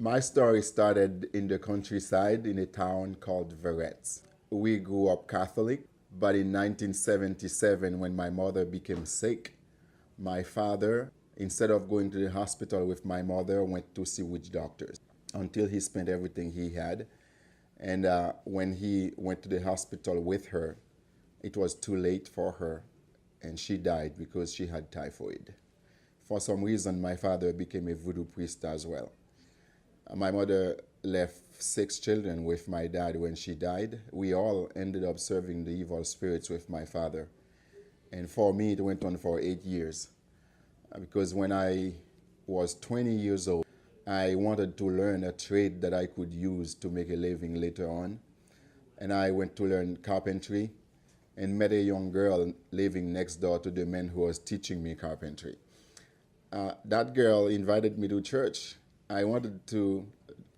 My story started in the countryside in a town called Veretz. We grew up Catholic, but in 1977, when my mother became sick, my father, instead of going to the hospital with my mother, went to see witch doctors until he spent everything he had. And when he went to the hospital with her, it was too late for her, and she died because she had typhoid. For some reason, my father became a voodoo priest as well. My mother left 6 children with my dad when she died. We all ended up serving the evil spirits with my father. And for me, it went on for 8 years. Because when I was 20 years old, I wanted to learn a trade that I could use to make a living later on. And I went to learn carpentry and met a young girl living next door to the man who was teaching me carpentry. That girl invited me to church. I wanted to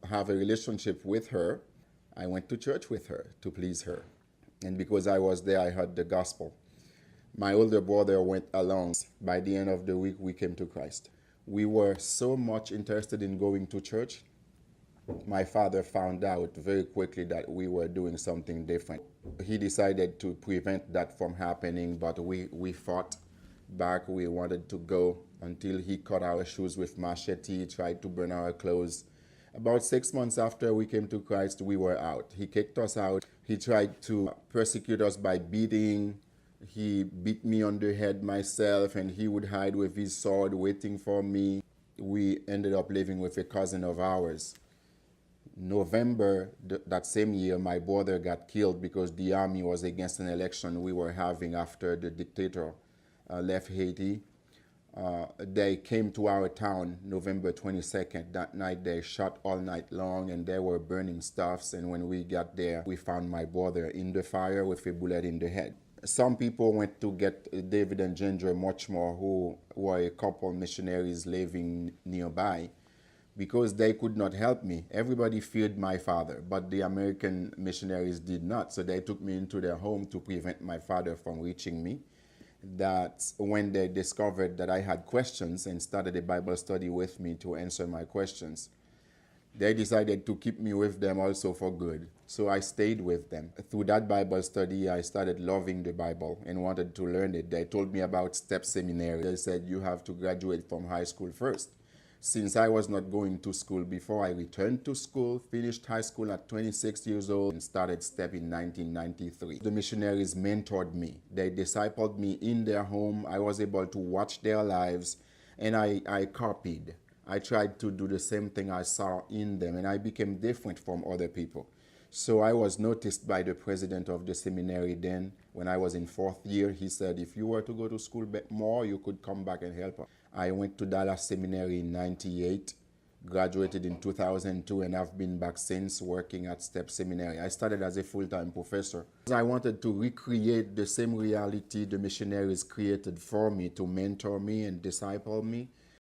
have a relationship with her. I went to church with her to please her. And because I was there, I heard the gospel. My older brother went along. By the end of the week, we came to Christ. We were so much interested in going to church. My father found out very quickly that we were doing something different. He decided to prevent that from happening, but we fought back. We wanted to go until he cut our shoes with machete, tried to burn our clothes. About 6 months after we came to Christ, we were out. He kicked us out. He tried to persecute us by beating. He beat me on the head myself, and he would hide with his sword waiting for me. We ended up living with a cousin of ours. November that same year, my brother got killed because the army was against an election we were having after the dictator left Haiti. They came to our town November 22nd. That night they shot all night long and they were burning stuffs, and when we got there, we found my brother in the fire with a bullet in the head. Some people went to get David and Ginger Muchmore, who were a couple missionaries living nearby, because they could not help me. Everybody feared my father, but the American missionaries did not. So they took me into their home to prevent my father from reaching me. That's when they discovered that I had questions and started a Bible study with me to answer my questions. They decided to keep me with them also for good. So I stayed with them. Through that Bible study, I started loving the Bible and wanted to learn it. They told me about Step Seminary. They said, you have to graduate from high school first. Since I was not going to school before, I returned to school, finished high school at 26 years old, and started STEP in 1993. The missionaries mentored me. They discipled me in their home. I was able to watch their lives, and I copied. I tried to do the same thing I saw in them, and I became different from other people. So I was noticed by the president of the seminary then. When I was in 4th year, he said, if you were to go to school more, you could come back and help us. I went to Dallas Seminary in 98, graduated in 2002, and I've been back since working at Step Seminary. I started as a full-time professor. I wanted to recreate the same reality the missionaries created for me, to mentor me and disciple me.